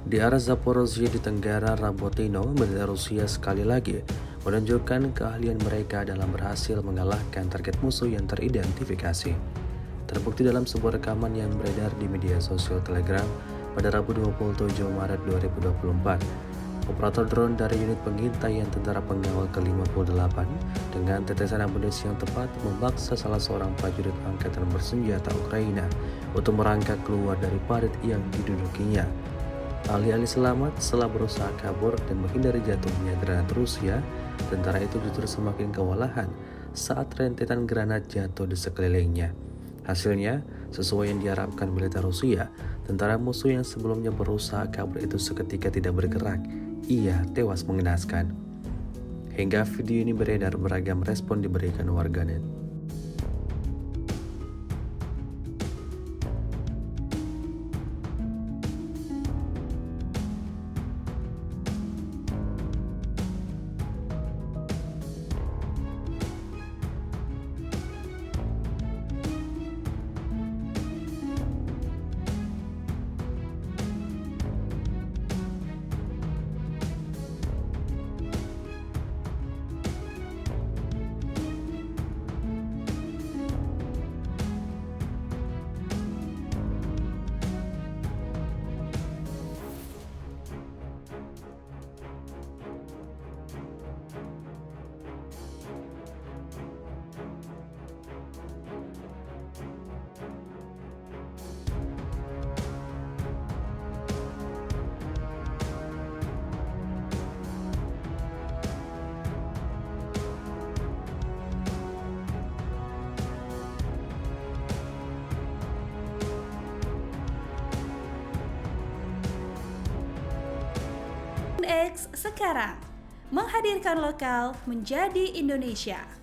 Di arah Zaporozhye di Tenggara Rabotino, militer Rusia sekali lagi menunjukkan keahlian mereka dalam berhasil mengalahkan target musuh yang teridentifikasi. Terbukti dalam sebuah rekaman yang beredar di media sosial Telegram pada Rabu 27 Maret 2024. Operator drone dari unit pengintaian Tentara Pengawal ke-58 dengan tetesan amunisi yang tepat memaksa salah seorang prajurit angkatan bersenjata Ukraina untuk merangkak keluar dari parit yang didudukinya. Alih-alih selamat setelah berusaha kabur dan menghindari jatuhnya granat Rusia, tentara itu justru semakin kewalahan saat rentetan granat jatuh di sekelilingnya. Hasilnya, sesuai yang diharapkan militer Rusia, tentara musuh yang sebelumnya berusaha kabur itu seketika tidak bergerak. Ia tewas mengenaskan. Hingga video ini beredar, beragam respon diberikan warganet. X sekarang menghadirkan lokal menjadi Indonesia.